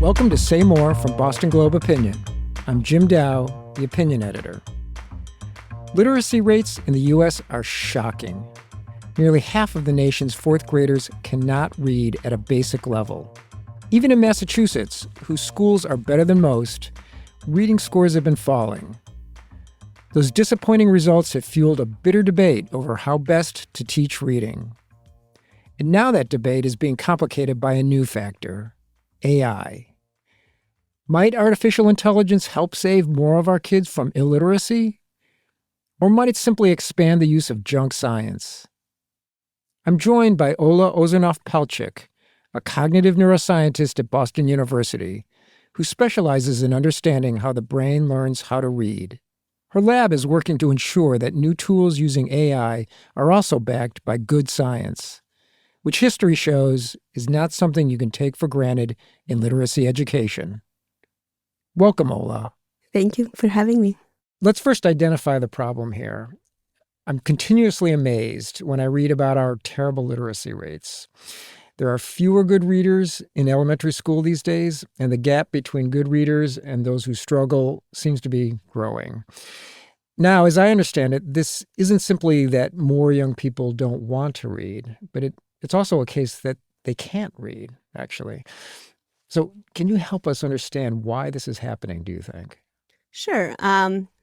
Welcome to Say More from Boston Globe Opinion. I'm Jim Dao, the opinion editor. Literacy rates in the U.S. are shocking. Nearly half of the nation's fourth graders cannot read at a basic level. Even in Massachusetts, whose schools are better than most, reading scores have been falling. Those disappointing results have fueled a bitter debate over how best to teach reading. And now that debate is being complicated by a new factor: AI. Might artificial intelligence help save more of our kids from illiteracy? Or might it simply expand the use of junk science? I'm joined by Ola Ozernov-Palchik, a cognitive neuroscientist at Boston University, who specializes in understanding how the brain learns how to read. Her lab is working to ensure that new tools using AI are also backed by good science, which history shows is not something you can take for granted in literacy education. Welcome, Ola. Thank you for having me. Let's first identify the problem here. I'm continuously amazed when I read about our terrible literacy rates. There are fewer good readers in elementary school these days, and the gap between good readers and those who struggle seems to be growing. Now, as I understand it, this isn't simply that more young people don't want to read, but it's also a case that they can't read, actually. So can you help us understand why this is happening, do you think? Sure.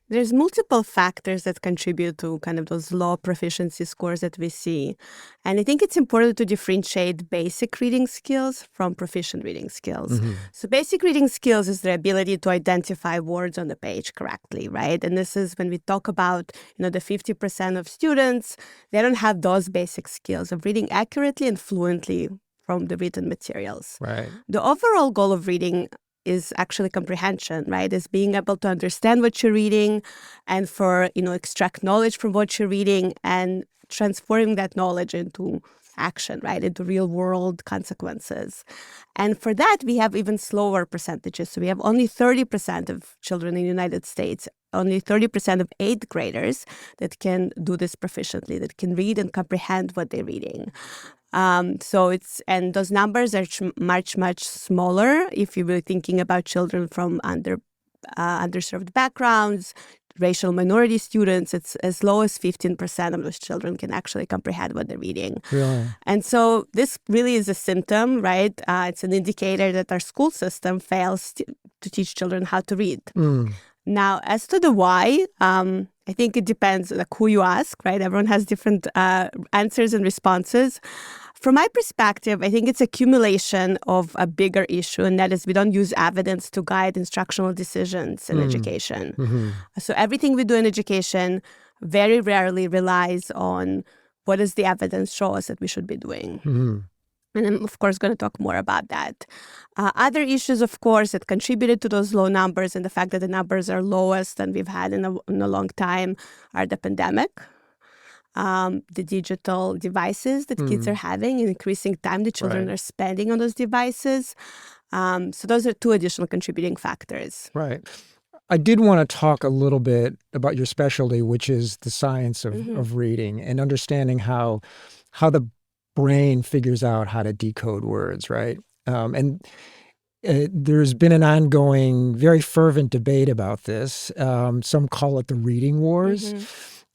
There's multiple factors that contribute to kind of those low proficiency scores that we see. And I think it's important to differentiate basic reading skills from proficient reading skills. Mm-hmm. So basic reading skills is the ability to identify words on the page correctly, right? And this is when we talk about, the 50% of students, they don't have those basic skills of reading accurately and fluently from the written materials. Right. The overall goal of reading is actually comprehension, right? Is being able to understand what you're reading and for, extract knowledge from what you're reading and transforming that knowledge into action, right? Into real world consequences. And for that, we have even slower percentages. So we have only 30% of children in the United States, only 30% of 8th graders that can do this proficiently, that can read and comprehend what they're reading. And those numbers are much smaller if you were thinking about children from underserved backgrounds, racial minority students. It's as low as 15% of those children can actually comprehend what they're reading. Really? And so this really is a symptom, right? It's an indicator that our school system fails to teach children how to read. Now, as to the why, I think it depends who you ask, right? Everyone has different answers and responses. From my perspective, I think it's accumulation of a bigger issue, and that is we don't use evidence to guide instructional decisions in education. Mm-hmm. So everything we do in education very rarely relies on what does the evidence show us that we should be doing. Mm-hmm. And I'm, of course, going to talk more about that. Other issues, of course, that contributed to those low numbers and the fact that the numbers are lowest than we've had in a long time are the pandemic, the digital devices that kids are having, and increasing time the children are spending on those devices. So those are two additional contributing factors. Right. I did want to talk a little bit about your specialty, which is the science of reading and understanding how the brain figures out how to decode words, right? There's been an ongoing, very fervent debate about this. Some call it the reading wars.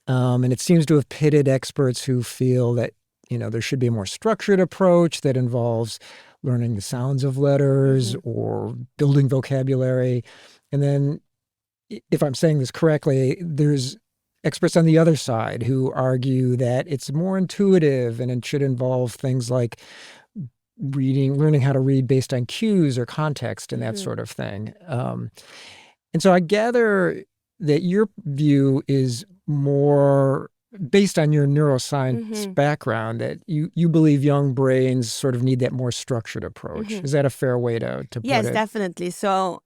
And it seems to have pitted experts who feel that, there should be a more structured approach that involves learning the sounds of letters or building vocabulary. And then, if I'm saying this correctly, there's experts on the other side who argue that it's more intuitive and it should involve things like learning how to read based on cues or context and that sort of thing. And so I gather that your view is more based on your neuroscience background, that you believe young brains sort of need that more structured approach. Is that a fair way to put it? Yes, definitely. So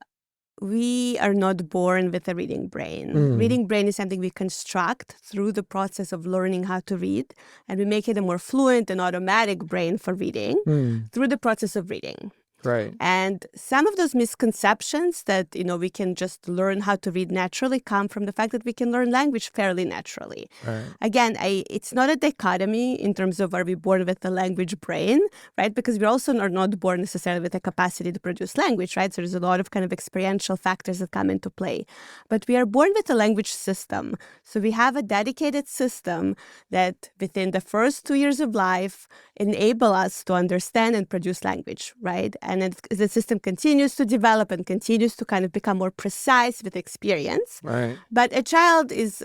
we are not born with a reading brain. Reading brain is something we construct through the process of learning how to read, and we make it a more fluent and automatic brain for reading through the process of reading. Right. And some of those misconceptions that, we can just learn how to read naturally come from the fact that we can learn language fairly naturally. Right. Again, it's not a dichotomy in terms of are we born with a language brain, right? Because we also are not born necessarily with a capacity to produce language, right? So there's a lot of kind of experiential factors that come into play. But we are born with a language system. So we have a dedicated system that within the first 2 years of life enable us to understand and produce language, right? And the system continues to develop and continues to kind of become more precise with experience. Right. But a child is,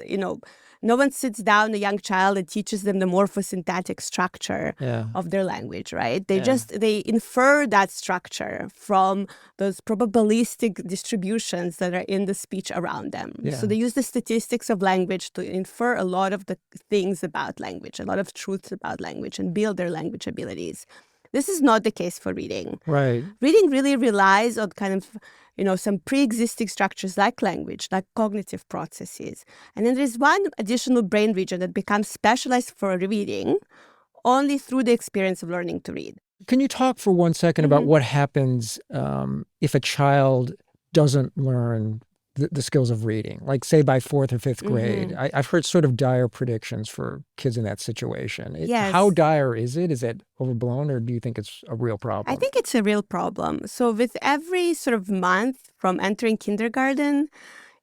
no one sits down a young child and teaches them the morphosyntactic structure of their language, right? They infer that structure from those probabilistic distributions that are in the speech around them. Yeah. So they use the statistics of language to infer a lot of the things about language, a lot of truths about language, and build their language abilities. This is not the case for reading. Right. Reading really relies on kind of, some pre-existing structures like language, like cognitive processes. And then there's one additional brain region that becomes specialized for reading only through the experience of learning to read. Can you talk for 1 second about what happens if a child doesn't learn the skills of reading, like say by 4th or 5th grade? I've heard sort of dire predictions for kids in that situation. Yes. How dire is it? Is it overblown, or do you think it's a real problem? I think it's a real problem. So with every sort of month from entering kindergarten,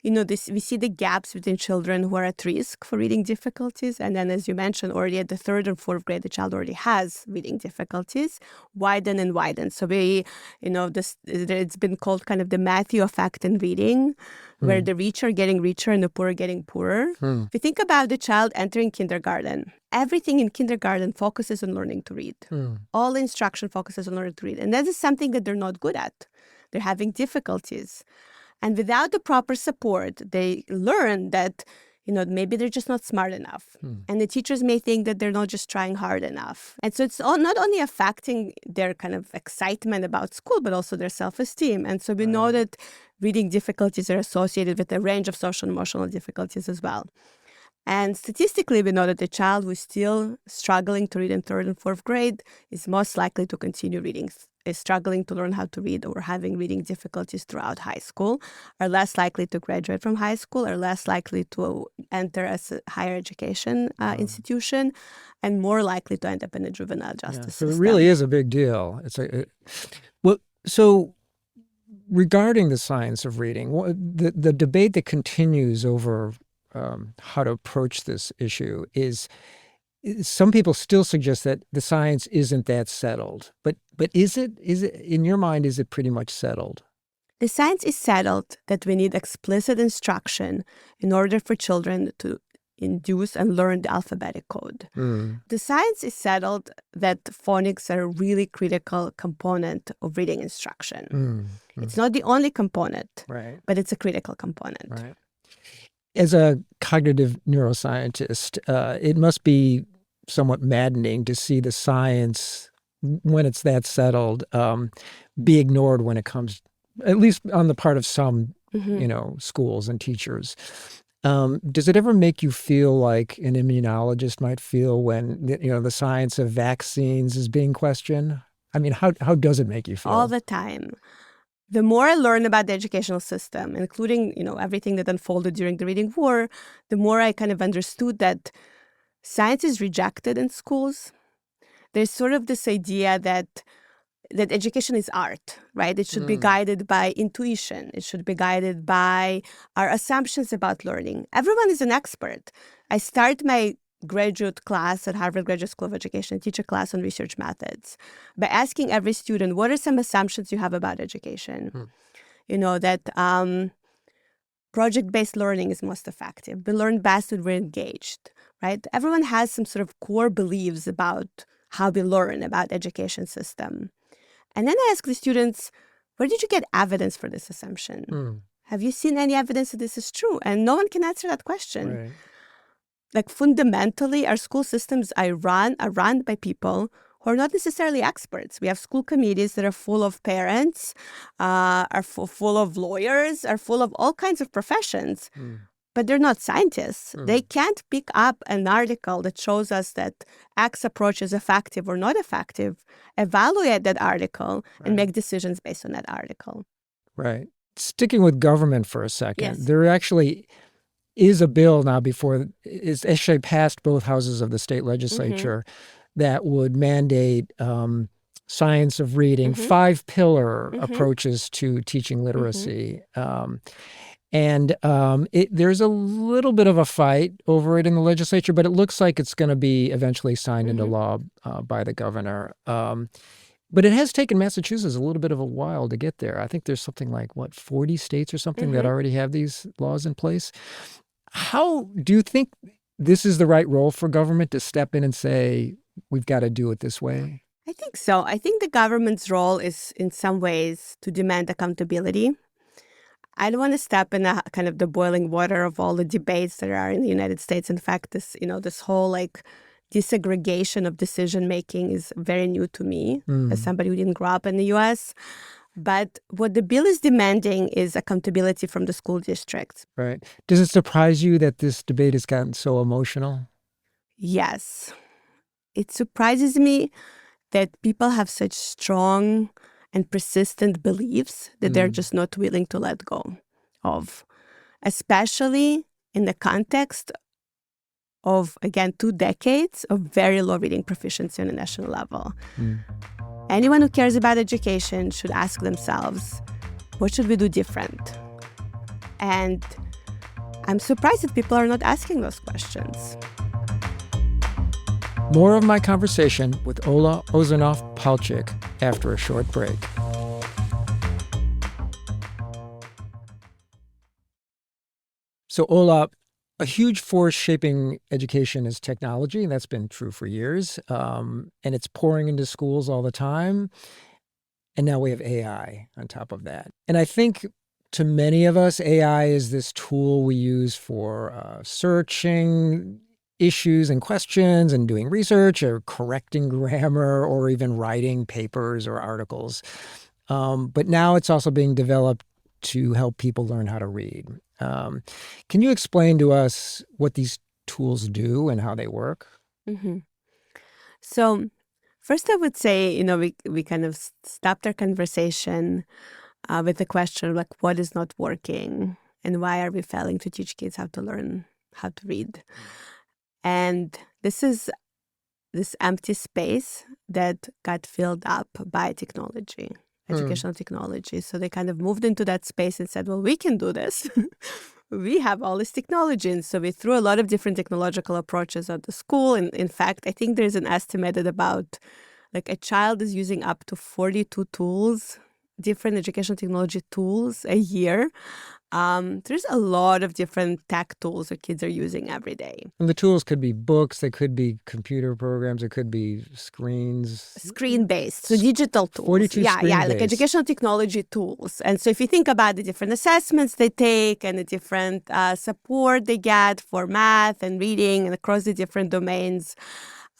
we see the gaps between children who are at risk for reading difficulties. And then, as you mentioned, already at the 3rd and 4th grade, the child already has reading difficulties, widen and widen. So it's been called kind of the Matthew effect in reading, where the rich are getting richer and the poor are getting poorer. If you think about the child entering kindergarten, everything in kindergarten focuses on learning to read. All the instruction focuses on learning to read. And that is something that they're not good at. They're having difficulties. And without the proper support, they learn that, maybe they're just not smart enough. And the teachers may think that they're not just trying hard enough. And so it's not only affecting their kind of excitement about school, but also their self-esteem. And so we know that reading difficulties are associated with a range of social and emotional difficulties as well. And statistically, we know that the child who is still struggling to read in 3rd and 4th grade is most likely to continue reading, is struggling to learn how to read or having reading difficulties throughout high school, are less likely to graduate from high school, are less likely to enter a higher education institution, and more likely to end up in a juvenile justice system. So it really is a big deal. So regarding the science of reading, the debate that continues over how to approach this issue is some people still suggest that the science isn't that settled. But is it in your mind, is it pretty much settled? The science is settled that we need explicit instruction in order for children to induce and learn the alphabetic code. The science is settled that phonics are a really critical component of reading instruction. It's not the only component, but it's a critical component. Right. As a cognitive neuroscientist, it must be somewhat maddening to see the science, when it's that settled, be ignored when it comes, at least on the part of some, schools and teachers. Does it ever make you feel like an immunologist might feel when, the science of vaccines is being questioned? I mean, how does it make you feel? All the time. The more I learn about the educational system, including, everything that unfolded during the reading war, the more I kind of understood that science is rejected in schools. There's sort of this idea that education is art, right? It should be guided by intuition. It should be guided by our assumptions about learning. Everyone is an expert. I start my graduate class at Harvard Graduate School of Education, teach a class on research methods, by asking every student, what are some assumptions you have about education? That project-based learning is most effective. We learn best when we're engaged, right? Everyone has some sort of core beliefs about how we learn about education system. And then I ask the students, where did you get evidence for this assumption? Have you seen any evidence that this is true? And no one can answer that question. Right. Like fundamentally, our school systems are run by people who are not necessarily experts. We have school committees that are full of parents, are full of lawyers, are full of all kinds of professions. but they're not scientists. They can't pick up an article that shows us that X approach is effective or not effective, evaluate that article, and make decisions based on that article. Right. Sticking with government for a second, Yes. there actually is a bill now it's actually passed both houses of the state legislature that would mandate science of reading, 5-pillar approaches to teaching literacy. There's a little bit of a fight over it in the legislature, but it looks like it's going to be eventually signed into law by the governor. But it has taken Massachusetts a little bit of a while to get there. I think there's something like, 40 states or something that already have these laws in place. How do you think this is the right role for government to step in and say, we've got to do it this way? I think so. I think the government's role is in some ways to demand accountability. I don't want to step in kind of the boiling water of all the debates that are in the United States. In fact, this whole disaggregation of decision making is very new to me as somebody who didn't grow up in the U.S. But what the bill is demanding is accountability from the school districts. Right. Does it surprise you that this debate has gotten so emotional? Yes. It surprises me that people have such strong and persistent beliefs that they're just not willing to let go of, especially in the context of, again, 2 decades of very low reading proficiency on a national level. Anyone who cares about education should ask themselves, what should we do different? And I'm surprised that people are not asking those questions. More of my conversation with Ola Ozernov-Palchik after a short break. So Ola, a huge force shaping education is technology, and that's been true for years. And it's pouring into schools all the time. And now we have AI on top of that. And I think to many of us, AI is this tool we use for searching issues and questions and doing research or correcting grammar or even writing papers or articles. But now it's also being developed to help people learn how to read. Can you explain to us what these tools do and how they work? So first I would say, we kind of stopped our conversation with the question of what is not working and why are we failing to teach kids how to learn how to read? And this is this empty space that got filled up by technology, educational technology. So they kind of moved into that space and said, well, we can do this. We have all this technology. And so we threw a lot of different technological approaches at the school. And in fact, I think there's an estimate that about a child is using up to 42 tools, different educational technology tools a year. There's a lot of different tech tools that kids are using every day. And the tools could be books, they could be computer programs, it could be screens. Screen-based, so digital tools. 42 screen-based. Educational technology tools. And so if you think about the different assessments they take and the different support they get for math and reading and across the different domains.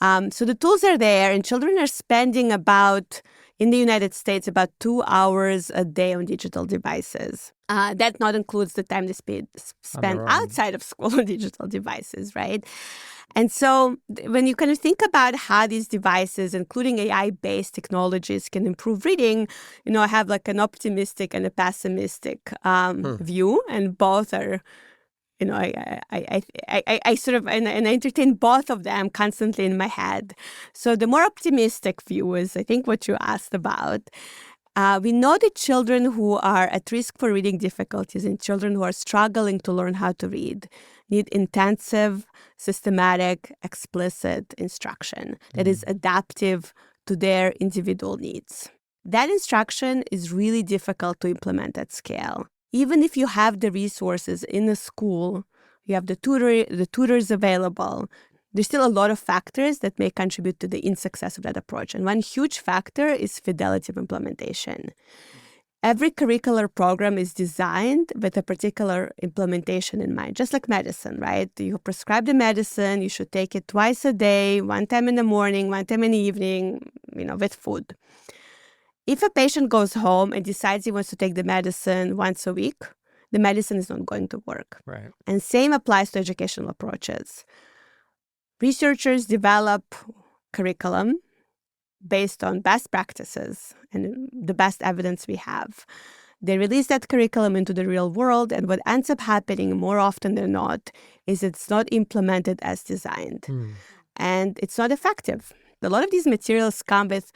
So the tools are there, and children are spending in the United States, about 2 hours a day on digital devices. That not includes the time they spend outside of school on digital devices, right? And so when you kind of think about how these devices, including AI-based technologies, can improve reading, I have an optimistic and a pessimistic view, and both are I sort of, and I entertain both of them constantly in my head. So the more optimistic view is, I think, what you asked about. We know that children who are at risk for reading difficulties and children who are struggling to learn how to read need intensive, systematic, explicit instruction that is adaptive to their individual needs. That instruction is really difficult to implement at scale. Even if you have the resources in a school, you have the tutors available, there's still a lot of factors that may contribute to the insuccess of that approach. And one huge factor is fidelity of implementation. Every curricular program is designed with a particular implementation in mind, just like medicine, right? You prescribe the medicine, you should take it twice a day, one time in the morning, one time in the evening, with food. If a patient goes home and decides he wants to take the medicine once a week, the medicine is not going to work. Right. And same applies to educational approaches. Researchers develop curriculum based on best practices and the best evidence we have. They release that curriculum into the real world, and what ends up happening more often than not is it's not implemented as designed. And it's not effective. A lot of these materials come with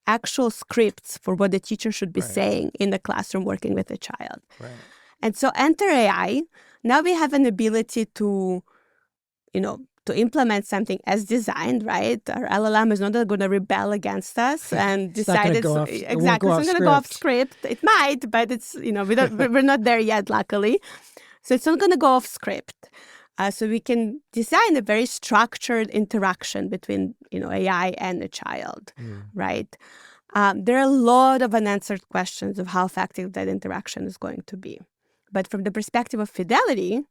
actual scripts for what the teacher should be saying in the classroom working with the child. Right. And so enter AI. Now we have an ability to, to implement something as designed, right? Our LLM is not going to rebel against us and decide it's not going to go off script. It might, but it's, we're not there yet, luckily. So it's not going to go off script. So we can design a very structured interaction between, AI and the child, right? There are a lot of unanswered questions of how effective that interaction is going to be. But from the perspective of fidelity,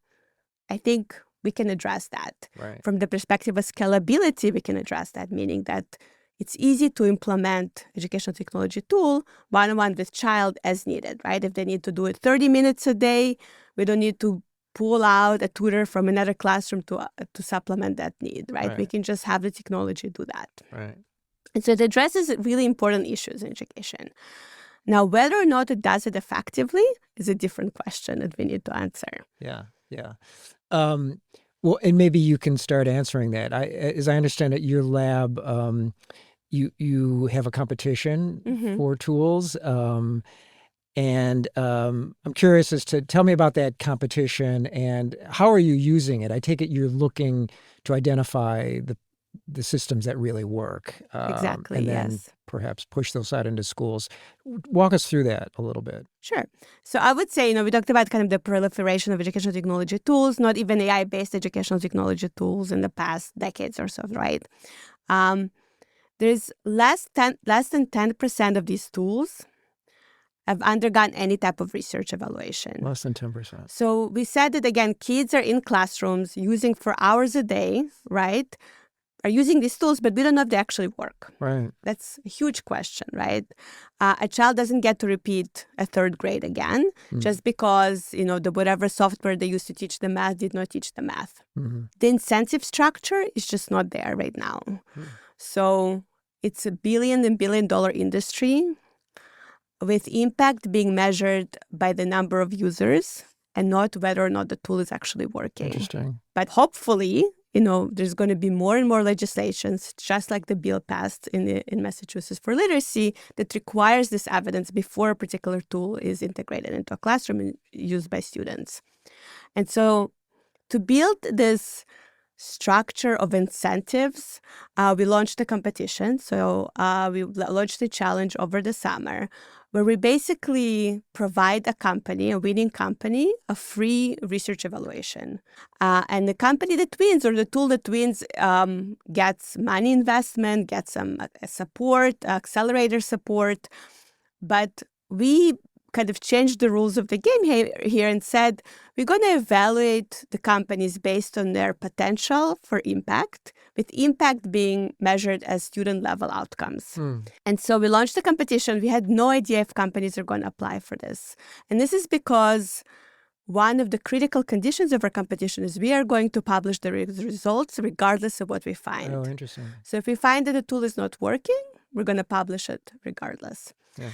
I think we can address that. Right. From the perspective of scalability, we can address that, meaning that it's easy to implement educational technology tool one-on-one with child as needed, right? If they need to do it 30 minutes a day, we don't need to pull out a tutor from another classroom to supplement that need, right? We can just have the technology do that. Right. And so it addresses really important issues in education. Now, whether or not it does it effectively is a different question that we need to answer. Yeah. Well, and maybe you can start answering that. As I understand it, your lab, you have a competition for tools. And I'm curious as to tell me about that competition and how are you using it? I take it you're looking to identify the systems that really work. Exactly, and then perhaps push those out into schools. Walk us through that a little bit. Sure. So I would say, we talked about kind of the proliferation of educational technology tools, not even AI-based educational technology tools in the past decades or so, right? There's less than 10% of these tools have undergone any type of research evaluation. Less than 10%. So we said that, again, kids are in classrooms using for hours a day, right? Are using these tools, but we don't know if they actually work. Right. That's a huge question, right? A child doesn't get to repeat a third grade again just because, the whatever software they used to teach the math did not teach the math. The incentive structure is just not there right now. So it's $1 billion and billion-dollar industry with impact being measured by the number of users and not whether or not the tool is actually working. Interesting. But hopefully, there's going to be more and more legislations, just like the bill passed in Massachusetts for literacy, that requires this evidence before a particular tool is integrated into a classroom and used by students. And so to build this structure of incentives, we launched a competition. So we launched a challenge over the summer where we basically provide a winning company, a free research evaluation. And the company that wins, or the tool that wins, gets money investment, gets some support, accelerator support. But we kind of changed the rules of the game here and said, we're going to evaluate the companies based on their potential for impact, with impact being measured as student-level outcomes. And so we launched the competition. We had no idea if companies are going to apply for this. And this is because one of the critical conditions of our competition is we are going to publish the results regardless of what we find. Oh, interesting. So if we find that the tool is not working, we're going to publish it regardless. Yeah.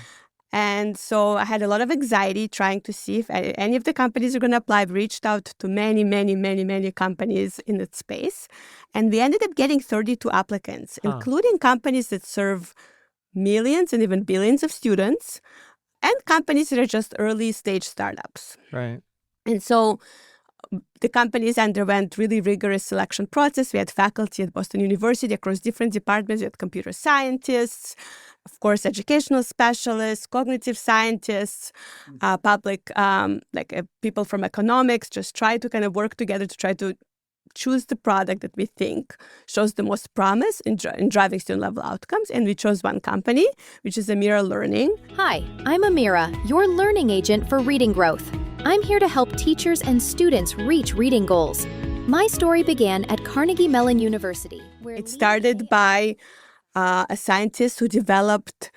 And so I had a lot of anxiety trying to see if any of the companies are going to apply. I've reached out to many, many, many, many companies in that space. And we ended up getting 32 applicants, including companies that serve millions and even billions of students and companies that are just early stage startups. Right. And so the companies underwent really rigorous selection process. We had faculty at Boston University across different departments. We had computer scientists, of course, educational specialists, cognitive scientists, people from economics, just try to kind of work together to try to choose the product that we think shows the most promise in driving student-level outcomes. And we chose one company, which is Amira Learning. Hi, I'm Amira, your learning agent for reading growth. I'm here to help teachers and students reach reading goals. My story began at Carnegie Mellon University. It started by a scientist who developed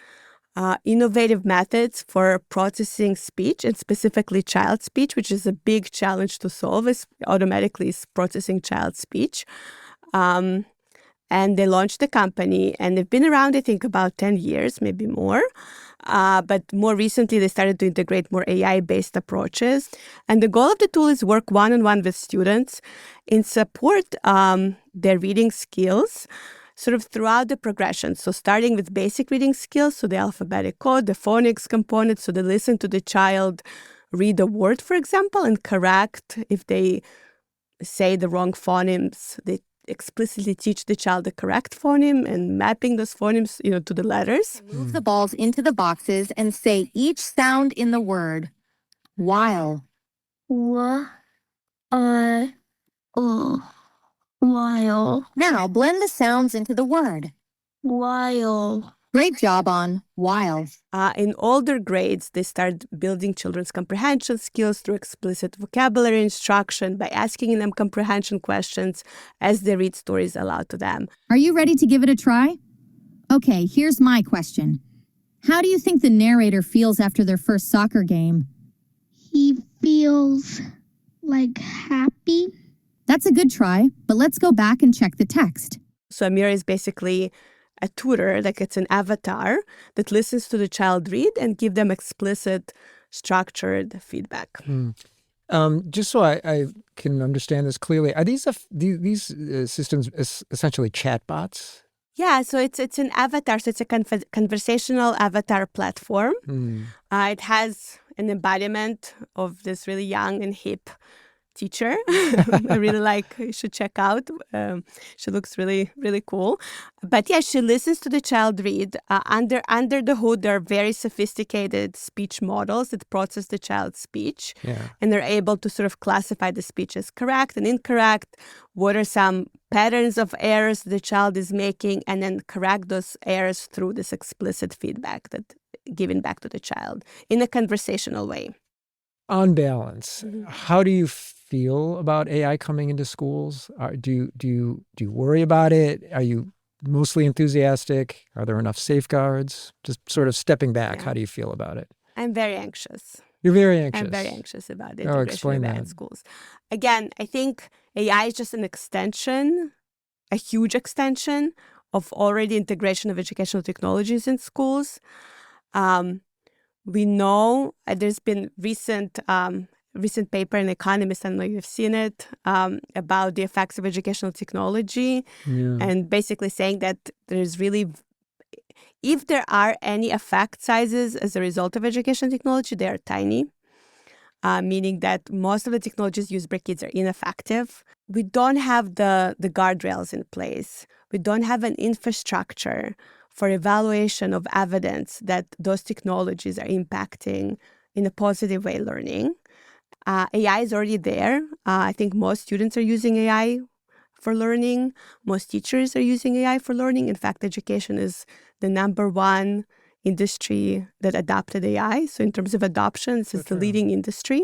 innovative methods for processing speech, and specifically child speech, which is a big challenge to solve, is automatically processing child speech. And they launched the company, and they've been around, I think, about 10 years, maybe more. But more recently, they started to integrate more AI-based approaches. And the goal of the tool is work one-on-one with students in support their reading skills sort of throughout the progression. So starting with basic reading skills, so the alphabetic code, the phonics component, so they listen to the child read a word, for example, and correct if they say the wrong phonemes. They explicitly teach the child the correct phoneme and mapping those phonemes, to the letters. Move the balls into the boxes and say each sound in the word. While. While. Now blend the sounds into the word. While. Great job on while. In older grades, they start building children's comprehension skills through explicit vocabulary instruction by asking them comprehension questions as they read stories aloud to them. Are you ready to give it a try? Okay, here's my question. How do you think the narrator feels after their first soccer game? He feels happy. That's a good try, but let's go back and check the text. So Amira is basically a tutor, it's an avatar that listens to the child read and give them explicit, structured feedback. Just so I can understand this clearly, are these systems essentially chatbots? Yeah, so it's an avatar. So it's a conversational avatar platform. It has an embodiment of this really young and hip teacher. I really you should check out. She looks really, really cool. But yeah, she listens to the child read. Under the hood, there are very sophisticated speech models that process the child's speech. Yeah. And they're able to sort of classify the speech as correct and incorrect. What are some patterns of errors the child is making, and then correct those errors through this explicit feedback that given back to the child in a conversational way. On balance, how do you feel about AI coming into schools? Do you worry about it? Are you mostly enthusiastic? Are there enough safeguards? Just sort of stepping back, how do you feel about it? I'm very anxious. You're very anxious. I'm very anxious about the Oh, integration explain of AI in that. schools. Again, I think AI is just an extension, a huge extension of already integration of educational technologies in schools. We know there's been recent paper in Economist, I don't know if you've seen it, about the effects of educational technology, and basically saying that there's really, if there are any effect sizes as a result of educational technology, they are tiny, meaning that most of the technologies used by kids are ineffective. We don't have the guardrails in place. We don't have an infrastructure for evaluation of evidence that those technologies are impacting in a positive way learning. AI is already there. I think most students are using AI for learning. Most teachers are using AI for learning. In fact, education is the number one industry that adopted AI. So in terms of adoption, this is the leading industry.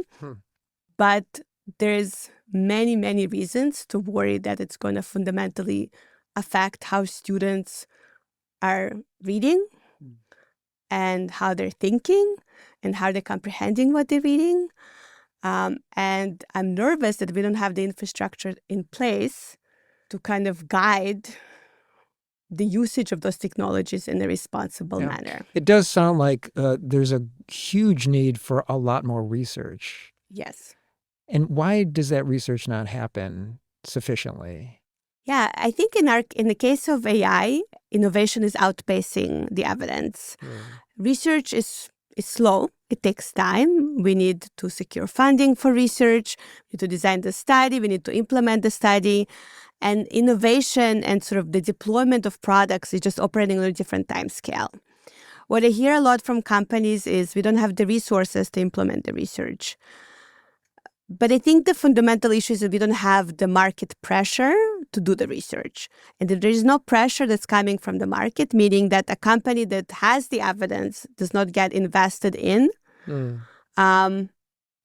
But there's many, many reasons to worry that it's going to fundamentally affect how students are reading and how they're thinking and how they're comprehending what they're reading. And I'm nervous that we don't have the infrastructure in place to kind of guide the usage of those technologies in a responsible manner. It does sound like there's a huge need for a lot more research. Yes. And why does that research not happen sufficiently? Yeah, I think in the case of AI, innovation is outpacing the evidence. Research is slow. It takes time. We need to secure funding for research. We need to design the study. We need to implement the study. And innovation and sort of the deployment of products is just operating on a different time scale. What I hear a lot from companies is we don't have the resources to implement the research. But I think the fundamental issue is that we don't have the market pressure to do the research. And that there is no pressure that's coming from the market, meaning that a company that has the evidence does not get invested in, or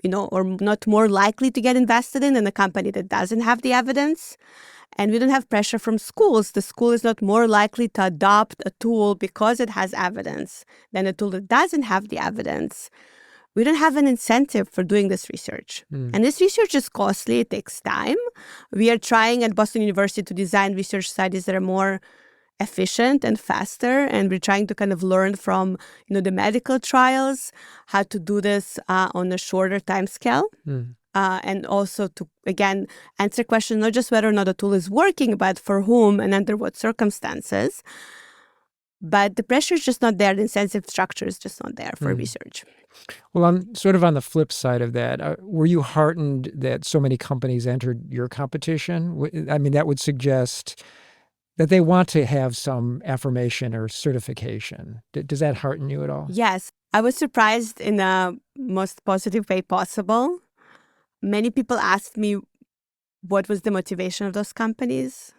not more likely to get invested in than a company that doesn't have the evidence. And we don't have pressure from schools. The school is not more likely to adopt a tool because it has evidence than a tool that doesn't have the evidence. We don't have an incentive for doing this research. And this research is costly. It takes time. We are trying at Boston University to design research studies that are more efficient and faster. And we're trying to kind of learn from, the medical trials, how to do this on a shorter time scale. And also to, again, answer questions, not just whether or not a tool is working, but for whom and under what circumstances. But the pressure is just not there. The incentive structure is just not there for research. Well, I'm sort of on the flip side of that. Were you heartened that so many companies entered your competition? I mean, that would suggest that they want to have some affirmation or certification. Does that hearten you at all? Yes. I was surprised in the most positive way possible. Many people asked me what was the motivation of those companies.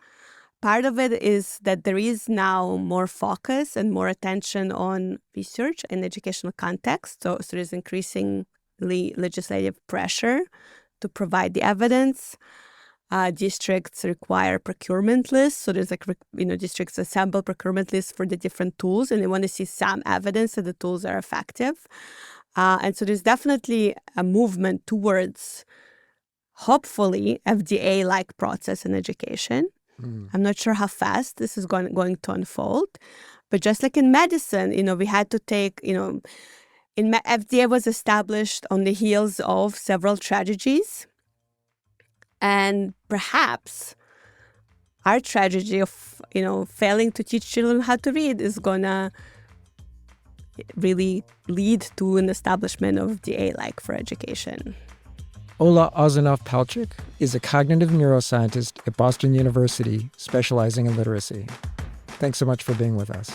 Part of it is that there is now more focus and more attention on research and educational context. So there's increasingly legislative pressure to provide the evidence. Districts require procurement lists. So there's districts assemble procurement lists for the different tools, and they want to see some evidence that the tools are effective. And so there's definitely a movement towards, hopefully, FDA-like process in education. I'm not sure how fast this is going to unfold. But just like in medicine, we had to take, FDA was established on the heels of several tragedies. And perhaps our tragedy of, failing to teach children how to read is going to really lead to an establishment of FDA-like for education. Ola Ozernov-Palchik is a cognitive neuroscientist at Boston University specializing in literacy. Thanks so much for being with us.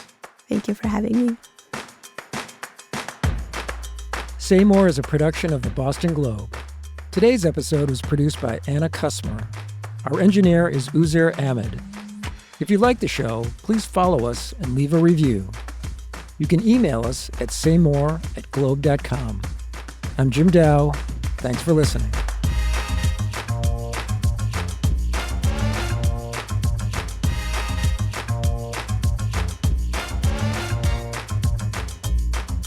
Thank you for having me. Say More is a production of the Boston Globe. Today's episode was produced by Anna Kusmer. Our engineer is Uzair Ahmed. If you like the show, please follow us and leave a review. You can email us at saymore@globe.com. I'm Jim Dao. Thanks for listening.